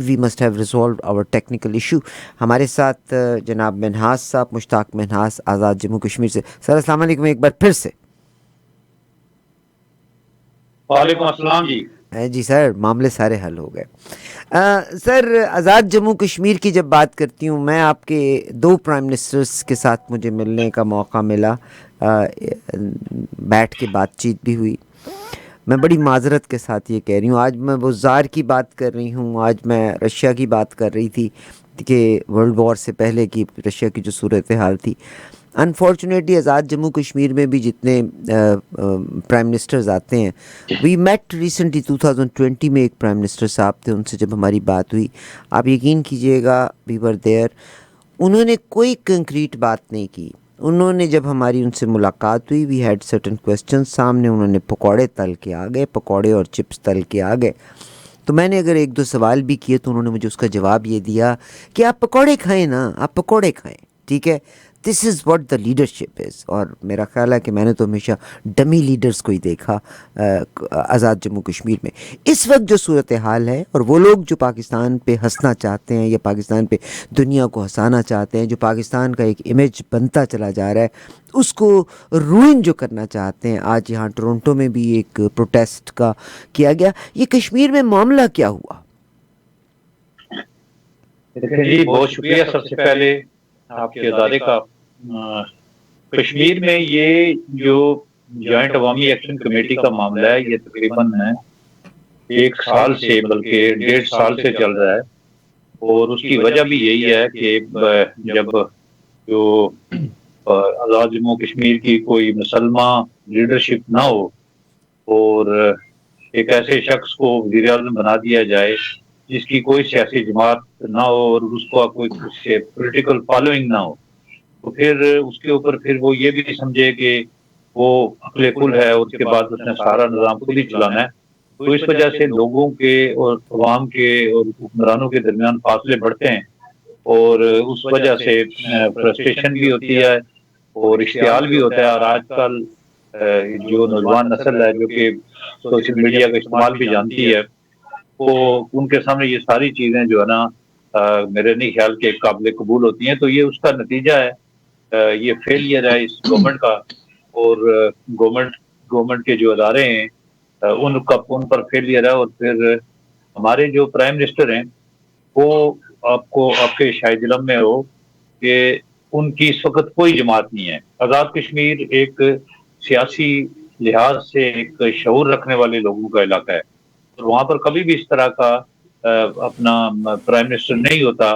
We must have resolved our technical issue. ہمارے ساتھ جناب منہاس صاحب، مشتاق منہاس، آزاد جموں کشمیر سے. سر السلام علیکم ایک بار پھر سے. وعلیکم السلام جی. جی سر، معاملے سارے حل ہو گئے. سر آزاد جموں کشمیر کی جب بات کرتی ہوں میں، آپ کے دو پرائم منسٹرز کے ساتھ مجھے ملنے کا موقع ملا، بیٹھ کے بات چیت بھی ہوئی. میں بڑی معذرت کے ساتھ یہ کہہ رہی ہوں، آج میں وہ زار کی بات کر رہی ہوں، آج میں رشیا کی بات کر رہی تھی کہ ورلڈ وار سے پہلے کی رشیا کی جو صورتحال تھی. انفارچونیٹلی آزاد جموں کشمیر میں بھی جتنے پرائم منسٹرز آتے ہیں، وی میٹ ریسنٹلی 2020 میں ایک پرائم منسٹر صاحب تھے، ان سے جب ہماری بات ہوئی، آپ یقین کیجئے گا وی ور دیئر، انہوں نے کوئی کنکریٹ بات نہیں کی. انہوں نے جب ہماری ان سے ملاقات ہوئی، وی ہیڈ سرٹن کویسچن سامنے، انہوں نے پکوڑے تل کے آ گئے، پکوڑے اور چپس تل کے آ گئے. تو میں نے اگر ایک دو سوال بھی کیے تو انہوں نے مجھے اس کا جواب یہ دیا کہ آپ پکوڑے کھائیں نا، آپ پکوڑے کھائیں، ٹھیک ہے. This is what the leadership is. اور میرا خیال ہے کہ میں نے تو ہمیشہ ڈمی لیڈرز کو ہی دیکھا آزاد جموں کشمیر میں. اس وقت جو صورتحال ہے، اور وہ لوگ جو پاکستان پہ ہنسنا چاہتے ہیں یا پاکستان پہ دنیا کو ہنسانا چاہتے ہیں، جو پاکستان کا ایک امیج بنتا چلا جا رہا ہے، اس کو روئن جو کرنا چاہتے ہیں. آج یہاں ٹورنٹو میں بھی ایک پروٹیسٹ کا کیا گیا. یہ کشمیر میں معاملہ کیا ہوا؟ دیکھیں جی، بہت شکریہ سب سے پہلے آپ کے ادارے کا. کشمیر میں یہ جو جوائنٹ عوامی ایکشن کمیٹی کا معاملہ ہے، یہ تقریباً 1 سال سے بلکہ 1.5 سال سے چل رہا ہے. اور اس کی وجہ بھی یہی ہے کہ جب جو آزاد جموں کشمیر کی کوئی مسلمہ لیڈرشپ نہ ہو اور ایک ایسے شخص کو وزیر اعظم بنا دیا جائے جس کی کوئی سیاسی جماعت نہ ہو اور اس کو کوئی پولیٹیکل فالوئنگ نہ ہو، تو پھر اس کے اوپر پھر وہ یہ بھی سمجھے کہ وہ عقل کل ہے اور اس کے بعد اس نے سارا نظام خود ہی چلانا ہے. تو اس وجہ سے لوگوں کے اور عوام کے اور حکمرانوں کے درمیان فاصلے بڑھتے ہیں، اور اس وجہ سے فرسٹریشن بھی ہوتی ہے اور اشتعال بھی ہوتا ہے. اور آج کل جو نوجوان نسل ہے جو کہ سوشل میڈیا کا استعمال بھی جانتی ہے، وہ ان کے سامنے یہ ساری چیزیں جو ہے نا میرے نہیں خیال کے قابل قبول ہوتی ہیں. تو یہ اس کا نتیجہ ہے، یہ فیلئر ہے اس گورنمنٹ کا. اور گورنمنٹ کے جو ادارے ہیں ان پر فیلئر ہے. اور پھر ہمارے جو پرائم منسٹر ہیں، وہ آپ کے شاید علم میں ہو کہ ان کی اس وقت کوئی جماعت نہیں ہے. آزاد کشمیر ایک سیاسی لحاظ سے ایک شعور رکھنے والے لوگوں کا علاقہ ہے، اور وہاں پر کبھی بھی اس طرح کا اپنا پرائم منسٹر نہیں ہوتا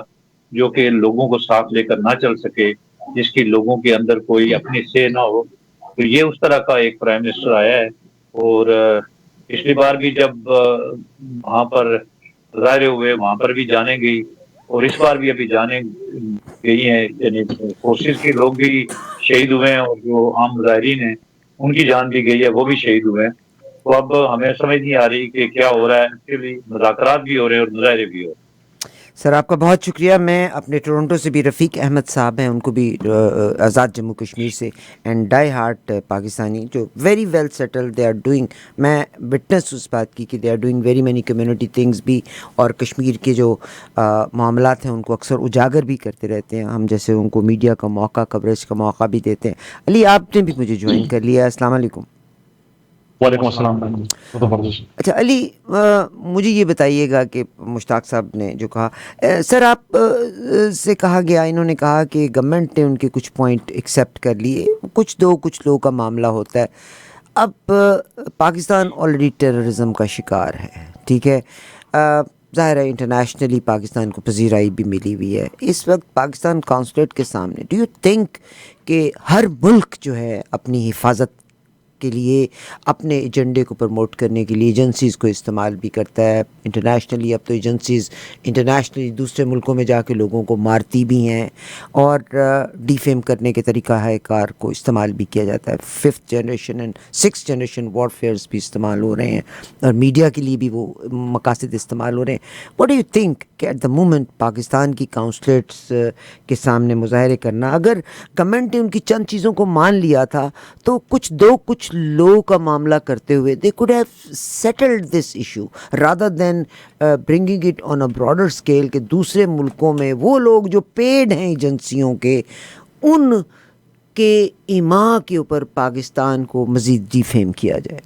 جو کہ لوگوں کو ساتھ لے کر نہ چل سکے، جس کی لوگوں کے اندر کوئی اپنی سے نہ ہو. تو یہ اس طرح کا ایک پرائم منسٹر آیا ہے. اور پچھلی بار بھی جب وہاں پر ظاہر ہوئے، وہاں پر بھی جانے گئی، اور اس بار بھی ابھی جانے گئی ہیں. یعنی فورسز کے لوگ بھی شہید ہوئے ہیں، اور جو عام مظاہرین ہیں ان کی جان بھی گئی ہے، وہ بھی شہید ہوئے ہیں. تو اب ہمیں سمجھ نہیں آ رہی کہ کیا ہو رہا ہے. ایکچولی مذاکرات بھی ہو رہے ہیں اور مظاہرے بھی ہو رہے ہیں. سر آپ کا بہت شکریہ. میں اپنے ٹورنٹو سے بھی رفیق احمد صاحب ہیں، ان کو بھی آزاد جموں کشمیر سے، اینڈ ڈائی ہارٹ پاکستانی جو very well settled they are doing. میں وٹنس اس بات کی کہ they are doing very many community things بھی، اور کشمیر کے جو معاملات ہیں ان کو اکثر اجاگر بھی کرتے رہتے ہیں. ہم جیسے ان کو میڈیا کا موقع، کوریج کا موقع بھی دیتے ہیں. علی آپ نے بھی مجھے جوائن کر لیا. السلام علیکم. وعلیکم السلام. اچھا علی، مجھے یہ بتائیے گا کہ مشتاق صاحب نے جو کہا، سر آپ سے کہا گیا، انہوں نے کہا کہ گورنمنٹ نے ان کے کچھ پوائنٹ ایکسیپٹ کر لیے، کچھ لوگوں کا معاملہ ہوتا ہے. اب پاکستان آلریڈی ٹیررزم کا شکار ہے، ٹھیک ہے. ظاہر ہے انٹرنیشنلی پاکستان کو پذیرائی بھی ملی ہوئی ہے. اس وقت پاکستان کانسولیٹ کے سامنے ڈو یو تھنک کہ ہر ملک جو ہے اپنی حفاظت کے لیے، اپنے ایجنڈے کو پروموٹ کرنے کے لیے ایجنسیز کو استعمال بھی کرتا ہے؟ انٹرنیشنلی اب تو ایجنسیز انٹرنیشنلی دوسرے ملکوں میں جا کے لوگوں کو مارتی بھی ہیں، اور ڈیفیم کرنے کے طریقہ کار کو استعمال بھی کیا جاتا ہے. 5th generation and 6th generation وارفیئرز بھی استعمال ہو رہے ہیں، اور میڈیا کے لیے بھی وہ مقاصد استعمال ہو رہے ہیں. واٹ ڈو یو تھنک کہ ایٹ دا مومنٹ پاکستان کی کانسولیٹس کے سامنے مظاہرے کرنا، اگر گورنمنٹ نے ان کی چند چیزوں کو مان لیا تھا تو کچھ لو کا معاملہ کرتے ہوئے they could have settled this issue rather than bringing it on a broader scale کہ دوسرے ملکوں میں وہ لوگ جو پیڈ ہیں ایجنسیوں کے ان کے ایما کے اوپر پاکستان کو مزید ڈیفیم کیا جائے.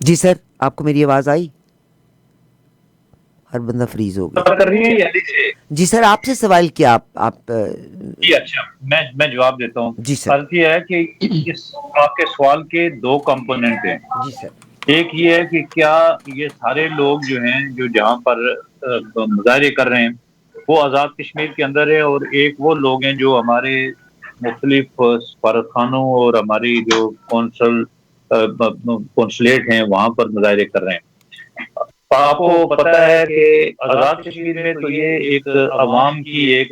جی سر آپ کو میری آواز آئی؟ ہر بندہ فریز ہو گیا. جی سر آپ سے سوال کیا آپ جی اچھا میں جواب دیتا ہوں. جی سر. غلط یہ ہے کہ اس آپ کے سوال کے دو کمپوننٹ ہیں. جی سر. ایک یہ ہے کہ کیا یہ سارے لوگ جو ہیں جو جہاں پر مظاہرے کر رہے ہیں وہ آزاد کشمیر کے اندر ہے، اور ایک وہ لوگ ہیں جو ہمارے مختلف سفارتخانوں اور ہماری جو کونسلیٹ ہیں وہاں پر مظاہرے کر رہے ہیں. آپ کو پتہ ہے کہ آزاد کشمیر میں تو یہ ایک عوام کی ایک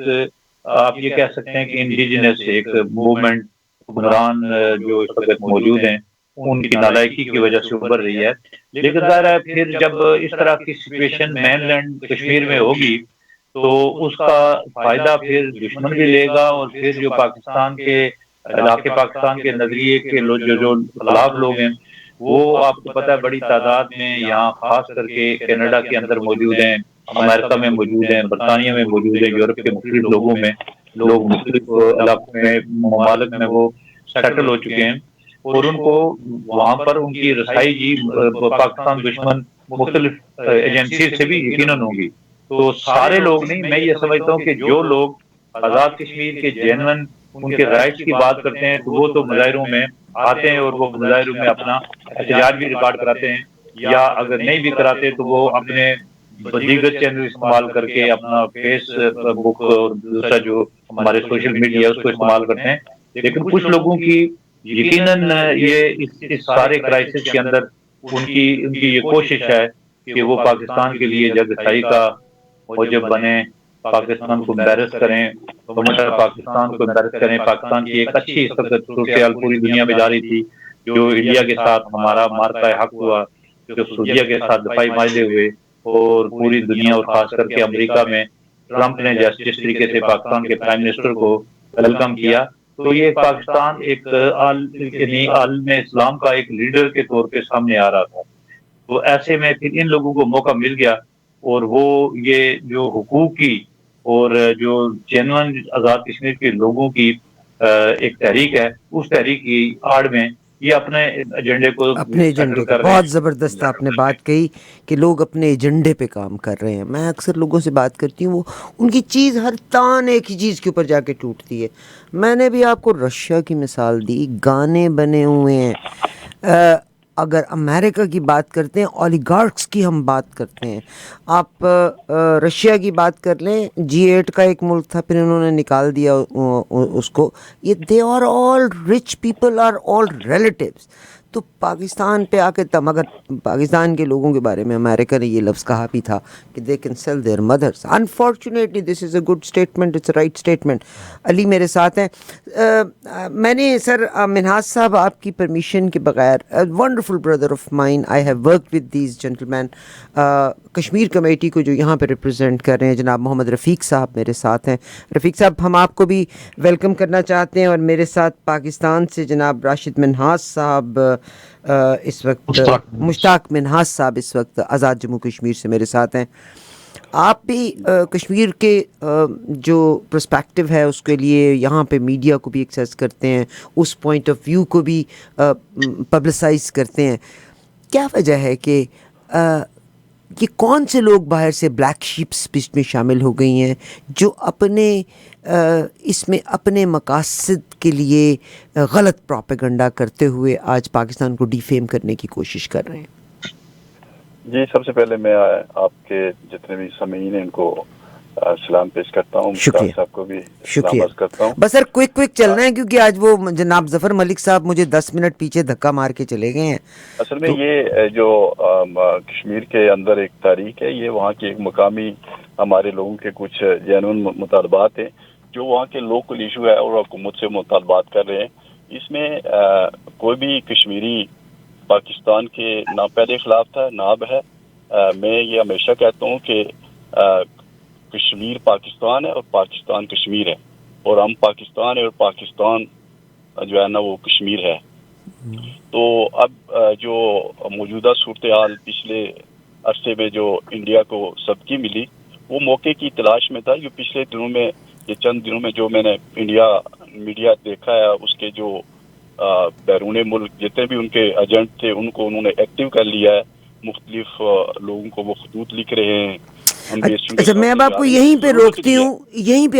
آپ یہ کہہ سکتے ہیں کہ انڈیجنس ایک موومنٹ حکمران جو اس وقت موجود ہیں ان کی نالائکی کی وجہ سے ابھر رہی ہے. لیکن ظاہر ہے پھر جب اس طرح کی سچویشن مین لینڈ کشمیر میں ہوگی تو اس کا فائدہ پھر دشمن بھی لے گا، اور پھر جو پاکستان کے علاقے پاکستان کے نظریے کے جو خلاف لوگ ہیں وہ آپ کو پتہ ہے بڑی تعداد میں یہاں خاص کر کے کینیڈا کے اندر موجود ہیں، امریکہ میں موجود ہیں، برطانیہ میں موجود ہیں، یورپ کے مختلف لوگوں میں لوگ مختلف علاقوں میں ممالک میں وہ سیٹل ہو چکے ہیں، اور ان کو وہاں پر ان کی رسائی جی پاکستان دشمن مختلف ایجنسی سے بھی یقیناً ہوگی. تو سارے لوگ نہیں، میں یہ سمجھتا ہوں کہ جو لوگ آزاد کشمیر کے جینون ان کے رائٹس کی بات کرتے ہیں تو وہ تو مظاہروں میں آتے ہیں اور وہ مظاہروں میں اپنا احتجاج بھی ریکارڈ کراتے ہیں، یا اگر نہیں بھی کراتے تو وہ اپنے دیگر چینل استعمال کر کے اپنا فیس بک اور دوسرا جو ہمارے سوشل میڈیا اس کو استعمال کرتے ہیں. لیکن کچھ لوگوں کی یقیناً یہ اس سارے کرائسس کے اندر ان کی یہ کوشش ہے کہ وہ پاکستان کے لیے جگ چھائی کا موجب بنے، پاکستان کو امبیرس کریں، پاکستان کو امبیرس کریں. پاکستان کی ایک اچھی اس وقت صورتحال پوری دنیا میں جاری تھی، جو انڈیا کے ساتھ ہمارا مارکہ حق ہوا، جو سعودیہ کے ساتھ دفاعی معاہدے ہوئے، اور پوری دنیا اور خاص کر کے امریکہ میں ٹرمپ نے جس طریقے سے پاکستان کے پرائم منسٹر کو ویلکم کیا، تو یہ پاکستان ایک عالم اسلام کا ایک لیڈر کے طور پہ سامنے آ رہا تھا. تو ایسے میں پھر ان لوگوں کو موقع مل گیا، اور وہ یہ جو حقوقی اور جو جینون آزاد کشمیر کے لوگوں کی ایک تحریک ہے، اس تحریک کی آڑ میں یہ اپنے ایجنڈے کو اپنے ایجنڈے کا بہت زبردست آپ نے بات کہی کہ لوگ اپنے ایجنڈے پہ کام کر رہے ہیں. میں اکثر لوگوں سے بات کرتی ہوں، وہ ان کی چیز ہر تان ایک ہی چیز کے اوپر جا کے ٹوٹتی ہے. میں نے بھی آپ کو رشیا کی مثال دی، گانے بنے ہوئے ہیں. اگر امریکہ کی بات کرتے ہیں، اولیگارکس کی ہم بات کرتے ہیں، آپ رشیا کی بات کر لیں، G8 کا ایک ملک تھا، پھر انہوں نے نکال دیا اس کو. یہ they are all rich people, are all relatives. تو پاکستان پہ آ کے مگر پاکستان کے لوگوں کے بارے میں امریکہ نے یہ لفظ کہا بھی تھا کہ دے کین سیل دیئر مدرس. Unfortunately this is a good statement, it's a right statement. Ali میرے ساتھ ہیں. میں نے سر منہاج صاحب آپ کی پرمیشن کے بغیر، wonderful brother of mine, I have work with these gentlemen, Kashmir committee کو جو یہاں پہ ریپرزینٹ کر رہے ہیں، جناب محمد رفیق صاحب میرے ساتھ ہیں. رفیق صاحب ہم آپ کو بھی ویلکم کرنا چاہتے ہیں، اور میرے ساتھ پاکستان سے جناب راشد منہاج صاحب اس وقت، مشتاق منہاج صاحب اس وقت آزاد جموں کشمیر سے میرے ساتھ ہیں. آپ بھی کشمیر کے جو پرسپیکٹو ہے اس کے لیے یہاں پہ میڈیا کو بھی ایکسیس کرتے ہیں، اس پوائنٹ آف ویو کو بھی پبلسائز کرتے ہیں. کیا وجہ ہے کہ یہ کون سے لوگ باہر سے بلیک شیپس میں شامل ہو گئی ہیں جو اپنے اس میں اپنے مقاصد کے لیے غلط پروپیگنڈا کرتے ہوئے آج پاکستان کو ڈیفیم کرنے کی کوشش کر رہے ہیں؟ جی، سب سے پہلے میں آپ کے جتنے بھی سامعین ہیں ان کو سلام پیش کرتا ہوں. شکریہ صاحب کو بھی شکریہ کرتا ہوں. بس سر کوئک چلنا ہے کیونکہ آج وہ جناب ظفر ملک صاحب مجھے 10 منٹ پیچھے دھکا مار کے چلے گئے ہیں. اصل میں یہ جو کشمیر کے اندر ایک تاریخ ہے، یہ وہاں کی ایک مقامی ہمارے لوگوں کے کچھ جینون مطالبات ہیں جو وہاں کے لوکل ایشو ہے اور حکومت سے مطالبات کر رہے ہیں. اس میں کوئی بھی کشمیری پاکستان کے نہ پہلے خلاف تھا نہ اب ہے. میں یہ ہمیشہ کہتا ہوں کہ کشمیر پاکستان ہے اور پاکستان کشمیر ہے، اور ہم پاکستان ہے اور پاکستان جو ہے نا وہ کشمیر ہے۔ تو اب جو موجودہ صورتحال پچھلے عرصے میں جو انڈیا کو سبقی ملی، وہ موقع کی تلاش میں تھا۔ جو پچھلے دنوں میں، یہ چند دنوں میں جو میں نے انڈیا میڈیا دیکھا ہے، اس کے جو بیرون ملک جتنے بھی ان کے ایجنٹ تھے ان کو انہوں نے ایکٹیو کر لیا ہے، مختلف لوگوں کو وہ خطوط لکھ رہے ہیں۔ اچھا، میں اب آپ کو یہیں پہ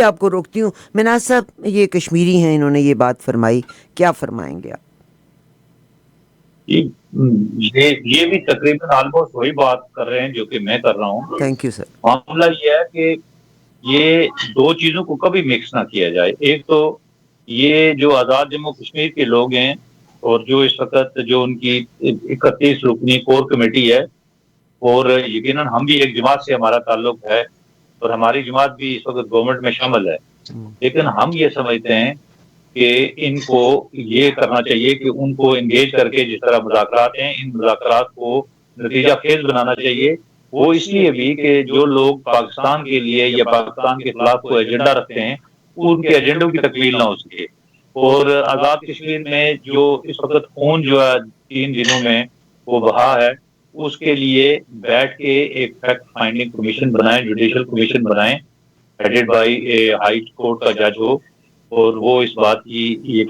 آپ کو روکتی ہوں۔ مناز صاحب یہ کشمیری ہیں، انہوں نے یہ بات فرمائی، کیا فرمائیں گے آپ؟ یہ بھی تقریباً آلموسٹ وہی بات کر رہے ہیں جو کہ میں کر رہا ہوں۔ Thank you sir. معاملہ یہ ہے کہ یہ دو چیزوں کو کبھی مکس نہ کیا جائے۔ ایک تو یہ جو آزاد جموں کشمیر کے لوگ ہیں اور جو اس وقت جو ان کی 31 رکنی کور کمیٹی ہے، اور یقیناً ہم بھی ایک جماعت سے ہمارا تعلق ہے اور ہماری جماعت بھی اس وقت گورنمنٹ میں شامل ہے، لیکن ہم یہ سمجھتے ہیں کہ ان کو یہ کرنا چاہیے کہ ان کو انگیج کر کے جس طرح مذاکرات ہیں، ان مذاکرات کو نتیجہ خیز بنانا چاہیے۔ وہ اس لیے بھی کہ جو لوگ پاکستان کے لیے یا پاکستان کے خلاف کوئی ایجنڈا رکھتے ہیں، ان کے ایجنڈوں کی تکمیل نہ ہو سکے۔ اور آزاد کشمیر میں جو اس وقت خون جو ہے 3 دنوں میں وہ بہا ہے، اس کے لیے بیٹھ کے ایک فیکٹ فائنڈنگ کمیشن بنائیں، جوڈیشل کمیشن بنائیں، headed by a high court کا جج ہو، اور وہ اس بات کی یہ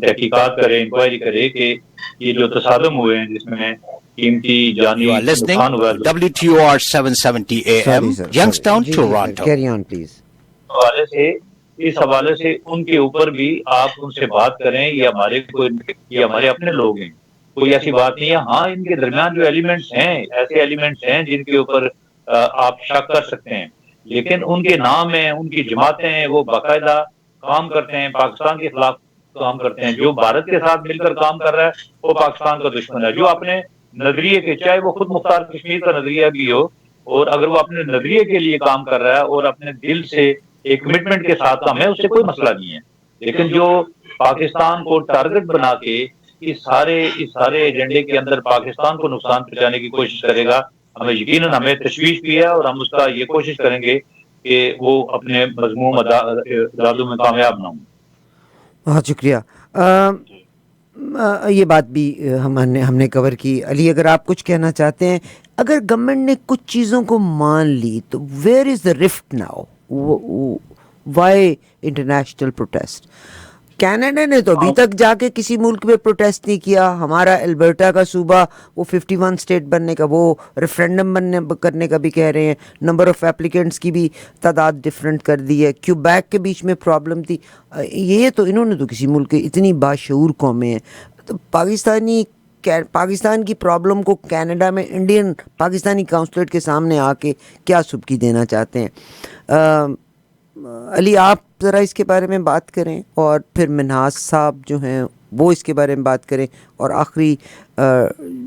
تحقیقات کرے، انکوائری کرے کہ یہ جو تصادم ہوئے ہیں جس میں قیمتی جانی You are listening نقصان ہوا ہے، WTOR 770 AM, Youngstown, Toronto. Carry on please. اس حوالے سے ان کے اوپر بھی آپ ان سے بات کریں، یہ ہمارے اپنے لوگ ہیں، کوئی ایسی بات نہیں ہے۔ ہاں، ان کے درمیان جو ایلیمنٹس ہیں، ایسے ایلیمنٹس ہیں جن کے اوپر آپ شک کر سکتے ہیں، لیکن ان کے نام ہیں، ان کی جماعتیں ہیں، وہ باقاعدہ کام کرتے ہیں، پاکستان کے خلاف کام کرتے ہیں۔ جو بھارت کے ساتھ مل کر کام کر رہا ہے وہ پاکستان کا دشمن ہے۔ جو اپنے نظریے کے، چاہے وہ خود مختار کشمیر کا نظریہ بھی ہو، اور اگر وہ اپنے نظریے کے لیے کام کر رہا ہے اور اپنے دل سے ایک کمٹمنٹ کے ساتھ کام ہے، اس سے کوئی مسئلہ نہیں ہے۔ لیکن جو پاکستان کو ٹارگٹ بنا کے اس سارے ایجنڈے کے اندر پاکستان کو نقصان پہنچانے کی کوشش کرے گا، ہمیں یقیناً ہمیں تشویش بھی ہے، اور ہم اس کا یہ کوشش کریں گے کہ وہ اپنے مضموم ارادوں میں کامیاب نہ ہوں۔ بہت شکریہ۔ یہ بات بھی ہم نے کور کی۔ علی، اگر آپ کچھ کہنا چاہتے ہیں، اگر گورنمنٹ نے کچھ چیزوں کو مان لی تو where is the rift now? Why international protest? Canada نے تو ابھی تک جا کے کسی ملک میں پروٹیسٹ نہیں کیا۔ ہمارا البرٹا کا صوبہ وہ 51 اسٹیٹ بننے کا، وہ ریفرینڈم کرنے کا بھی کہہ رہے ہیں۔ نمبر آف ایپلیکینٹس کی بھی تعداد ڈفرینٹ کر دی ہے۔ کیوبیک کے بیچ میں پرابلم تھی۔ یہ تو انہوں نے تو کسی ملک کے، اتنی باشعور قومیں ہیں، تو پاکستان کی پرابلم کو کینیڈا میں انڈین پاکستانی کونسلیٹ کے سامنے آ کے کیا سبکی دینا چاہتے ہیں؟ علی، آپ ذرا اس کے بارے میں بات کریں، اور پھر منہاز صاحب جو ہیں وہ اس کے بارے میں بات کریں، اور آخری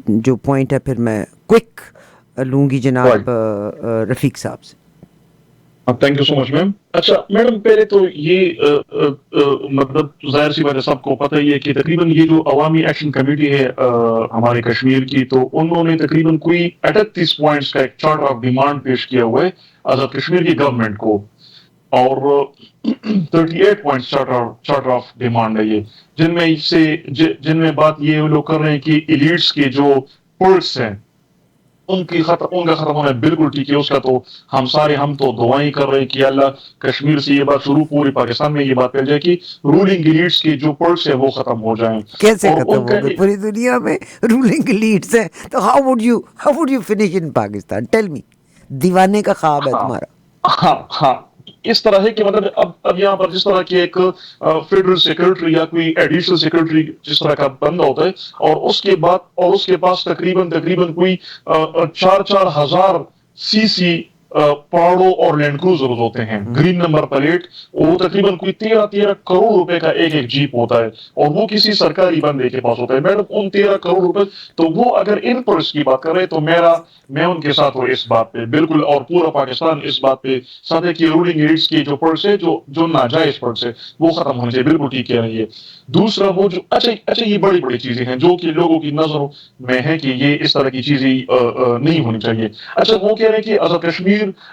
جو پوائنٹ ہے پھر میں کوئک لوں گی جناب رفیق صاحب سے۔ تھینک یو سو مچ میم۔ اچھا میڈم، پہلے تو یہ مطلب ظاہر سی بات ہے، سب کو پتہ ہی ہے کہ تقریباً یہ جو عوامی ایکشن کمیٹی ہے ہمارے کشمیر کی، تو انہوں نے تقریباً کوئی 38 پوائنٹس کا ایک چارٹ آف ڈیمانڈ پیش کیا ہوا ہے آزاد کشمیر کی گورنمنٹ کو، اور 38 پوائنٹس چارٹر آف ڈیمانڈ ہے یہ، جن میں بات یہ لوگ کر رہے ہیں کہ ایلیٹس کے جو پرس ہیں ان کا ختم ہونا بالکل ٹھیک ہے۔ اس کا تو ہم تو دعائیں کر رہے ہیں کہ اللہ کشمیر سے یہ بات شروع پورے پاکستان میں یہ بات پھیل جائے کہ رولنگ ایلیٹس کے جو پرس ہیں وہ ختم ہو جائیں۔ کیسے ختم ہو گئے؟ پوری دنیا میں رولنگ ایلیٹس ہیں، تو how would you finish in Pakistan? Tell me, دیوانے کا خواب ہے تمہارا؟ ہاں، اس طرح ہے کہ مطلب اب یہاں پر جس طرح کی ایک فیڈرل سیکرٹری یا کوئی ایڈیشنل سیکرٹری جس طرح کا بندہ ہوتا ہے، اور اس کے پاس تقریباً کوئی 4,000 CC پراڈو اور لینڈ کروزرز ہوتے ہیں، گرین نمبر پلیٹ، وہ تقریباً کوئی 13 کروڑ روپے کا ایک جیپ ہوتا ہے، اور وہ کسی سرکاری بندے کے پاس ہوتا ہے۔ میڈم، ان 13 کروڑ روپے، تو وہ اگر ان پرس کی بات کر رہے تو میں ان کے ساتھ ہوں اس بات پہ بالکل، اور پورا پاکستان اس بات پہ ساتھ ہے کہ رولنگ ایلیٹس کی جو پرس ہے، جو ناجائز پرس ہے، وہ ختم ہونے چاہیے، بالکل ٹھیک کہہ رہی ہے۔ دوسرا وہ جو اچھا یہ بڑی چیزیں ہیں جو کہ لوگوں کی نظروں میں ہے کہ یہ اس طرح کی چیزیں نہیں ہونی چاہیے۔ اچھا، وہ کہہ رہے ہیں کہ آزاد کشمیر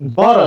12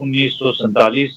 1947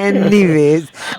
Anyways,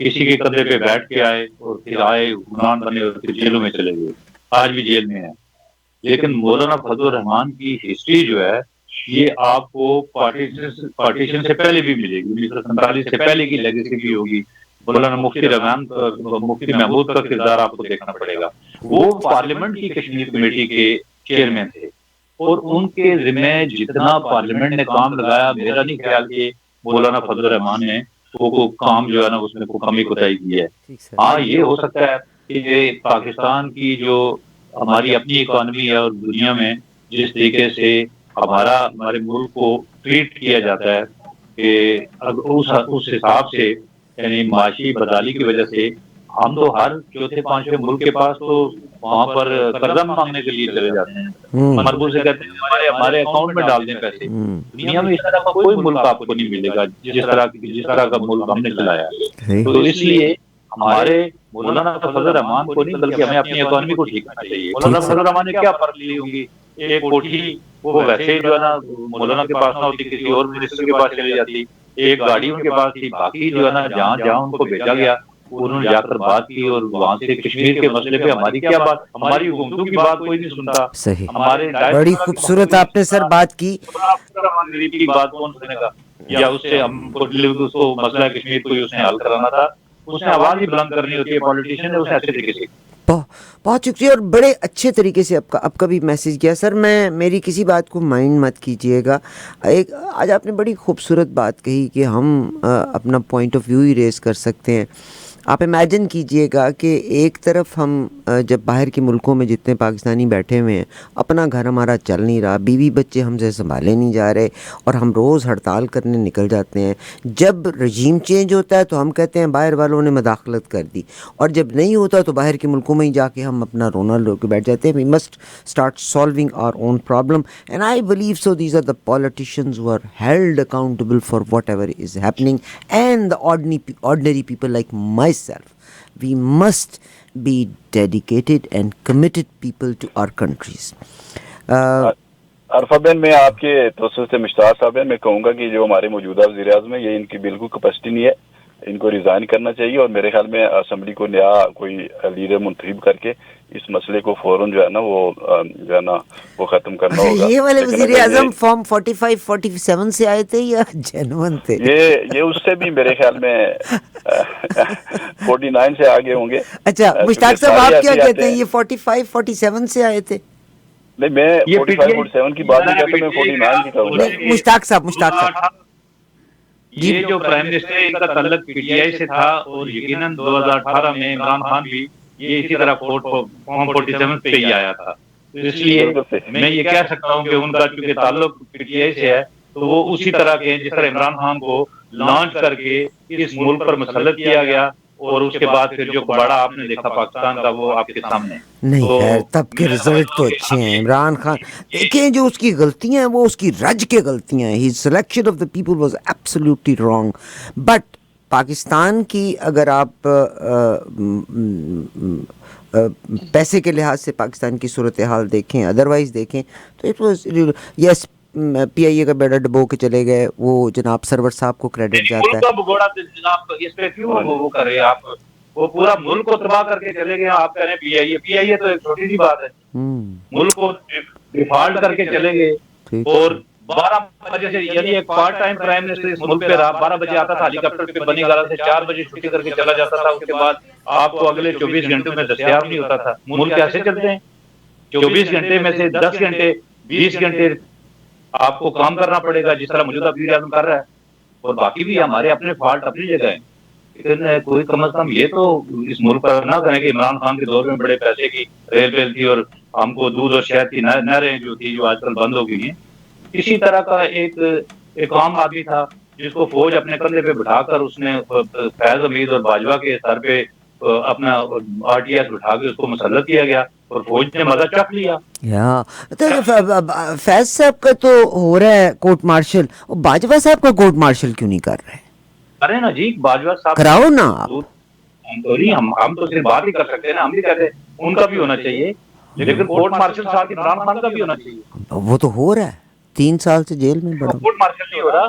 کسی کے کندھے پہ بیٹھ کے آئے اور پھر آئے حکمران بنے اور پھر جیلوں میں چلے گئے، آج بھی جیل میں ہے۔ لیکن مولانا فضل الرحمان کی ہسٹری جو ہے یہ آپ کو پارٹیشن سے پہلے بھی ملے گی، 1947 سے پہلے کی لیگیسی بھی ہوگی۔ مولانا مفتی محمود کا کردار آپ کو دیکھنا پڑے گا، وہ پارلیمنٹ کی کشمیر کمیٹی کے چیئرمین تھے اور ان کے ذمہ جتنا پارلیمنٹ نے کام لگایا، میرا نہیں خیال کہ مولانا فضل الرحمان نے وہ کام جو ہے نا اس میں کمی کوتاہی کی ہے۔ ہاں یہ ہو سکتا ہے کہ پاکستان کی جو ہماری اپنی اکانومی ہے اور دنیا میں جس طریقے سے ہمارے ملک کو ٹریٹ کیا جاتا ہے کہ اس حساب سے یعنی معاشی بدحالی کی وجہ سے ہم تو ہر چوتھے پانچویں ملک کے پاس تو وہاں پر قرضہ مانگنے کے لیے چلے جاتے ہیں، مربوط سے کہتے ہیں ہمارے اکاؤنٹ میں ڈال دیں پیسے۔ دنیا میں اس طرح کا کوئی ملک آپ کو نہیں ملے گا جس طرح کا ملک ہم نے چلایا ہے۔ تو اس لیے ہمارے مولانا فضل الرحمان کو نہیں بلکہ ہمیں اپنی اکانومی کو ٹھیک کرنا چاہیے۔ مولانا فضل الرحمان نے کیا فرق لی ہوں گی؟ ایک کوٹھی وہ ویسے جو ہے نا مولانا کے پاس نہ ہوتی، کسی اور منسٹر کے پاس چلی جاتی، ایک گاڑی ان کے پاس تھی، باقی جو ہے نا جہاں ان کو بھیجا گیا انہوں نے جا کر بات کی اور وہاں سے کشمیر کے مسئلے پہ ہماری کیا بات، ہماری حکومتوں کی بات کوئی نہیں سنتا۔ صحیح، ہمارے بڑی خوبصورت آپ نے سر بات کی۔ غریب کی بات کون سنے گا؟ یا اس سے ہم کو مسئلہ کشمیر کو اس نے حل کرانا تھا، اس نے آواز ہی بلند کرنی ہوتی ہے، پولیٹیشین نے اسے اچھے طریقے سے۔ بہت شکریہ اور بڑے اچھے طریقے سے آپ کا بھی میسیج کیا سر۔ میں میری کسی بات کو مائنڈ مت کیجئے گا، آج آپ نے بڑی خوبصورت بات کہی کہ ہم اپنا پوائنٹ آف ویو ہی ریز کر سکتے ہیں۔ آپ امیجن کیجئے گا کہ ایک طرف ہم جب باہر کے ملکوں میں جتنے پاکستانی بیٹھے ہوئے ہیں، اپنا گھر ہمارا چل نہیں رہا، بیوی بچے ہم سے سنبھالے نہیں جا رہے اور ہم روز ہڑتال کرنے نکل جاتے ہیں۔ جب رجیم چینج ہوتا ہے تو ہم کہتے ہیں باہر والوں نے مداخلت کر دی، اور جب نہیں ہوتا تو باہر کے ملکوں میں ہی جا کے ہم اپنا رونا رو کے بیٹھ جاتے ہیں۔ We must start solving our own problem and I believe so these are the politicians who are held accountable for whatever is happening and the ordinary people like myself. We must be dedicated and committed people to our countries. عرفہ بہن، میں آپ کے توسط سے مشتاق صاحب میں کہوں گا کہ جو ہمارے موجودہ وزیر اعظم ہیں یہ ان کی بالکل کیپیسٹی نہیں ہے، ان کو ریزائن کرنا چاہیے، اور میرے خیال میں اسمبلی کو نیا کوئی لیڈر منتخب کر کے اس مسئلے کو فوراً جو ہے نا وہ ختم کرنا ہوگا۔ یہ والے وزیر اعظم فارم 45-47 سے آئے تھے یا جینون تھے؟ یہ اس سے بھی میرے خیال میں 49 سے آگے ہوں گے۔ اچھا مشتاق صاحب آپ کیا کہتے ہیں، یہ 45-47 سے آئے تھے؟ نہیں، میں 45-47 کی بات نہیں کرتا، میں 49 کی کہوں گا۔ مشتاق صاحب یہ جو پرائم منسٹر ہے ان کا تعلق پی ٹی آئی سے تھا، اور یقیناً 2018 میں عمران خان بھی یہ اسی طرح فارم 47 پہ ہی آیا تھا۔ اس لیے میں یہ کہہ سکتا ہوں کہ ان کا چونکہ تعلق پی ٹی آئی سے ہے تو وہ اسی طرح کے جس طرح عمران خان کو لانچ کر کے اس ملک پر مسلط کیا گیا، اور اس کے بعد پھر جو کباڑا آپ نے دیکھا پاکستان کا وہ آپ کے سامنے نہیں خیر، تب کے رزلٹ تو اچھے ہیں۔ عمران خان دیکھیں جو اس کی غلطیاں ہیں وہ اس کی رج کے غلطیاں ہیں، ہی selection of the people was absolutely wrong, but Pakistan کی اگر آپ پیسے کے لحاظ سے پاکستان کی صورتحال دیکھیں، ادروائز دیکھیں تو اٹ واز یس، پی آئی اے کا بیڑا ڈبو کے چلے گئے، وہ جناب سرور صاحب کو کریڈٹ جاتا ہے۔ جناب اس پہ کیوں وہ کر رہے ہیں آپ، وہ پورا ملک کو تباہ کر کے چلے گئے، آپ کہہ رہے ہیں پی آئی اے تو ایک چھوٹی سی بات ہے، ملک کو ڈیفالٹ کر کے چلے گئے، اور 12 بجے سے یعنی ایک پارٹ ٹائم پرائم منسٹر اس ملک پہ رہا، 12 بجے آتا تھا ہیلی کاپٹر پہ بنی گالا سے، 4 بجے چھٹی کر کے چلا جاتا تھا، اس کے بعد آپ کو اگلے 24 گھنٹوں میں دستیاب نہیں ہوتا تھا۔ ملک ایسے چلتے ہیں 24 گھنٹے میں سے 10 گھنٹے 20 گھنٹے آپ کو کام کرنا پڑے گا جس طرح موجودہ وزیر اعظم کر رہا ہے، اور باقی بھی ہمارے اپنے فالٹ اپنی جگہ ہیں، لیکن کوئی کم از کم یہ تو اس ملک پر نہ کریں کہ عمران خان کے دور میں بڑے پیسے کی ریل ویل تھی، اور ہم کو دودھ اور شہد کی نہریں جو تھی جو آج کل بند ہو گئی ہیں، اسی طرح کا ایک عام آدمی تھا جس کو فوج اپنے کندھے پہ بٹھا کر اس نے فیض حمید اور باجوہ کے سر پہ اپنا آر ٹی ایس بٹھا کے اس کو مسلط کیا گیا، اور فوج نے مزہ چکھ لیا۔ فیض صاحب کا تو ہو رہا ہے کورٹ مارشل، باجوہ صاحب کا کورٹ مارشل کیوں نہیں کر رہے؟ کریں نا جی، باجوہ صاحب کراؤ نا آپ۔ ہم تو صرف بات ہی کر سکتے ہیں نا، ہم بھی کہتے ہیں ان کا بھی ہونا چاہیے، لیکن کورٹ مارشل صاحب عمران خان کا بھی ہونا چاہیے۔ وہ تو ہو رہا ہے، 3 سال سے جیل میں بڑا کورٹ مارشل نہیں ہو رہا،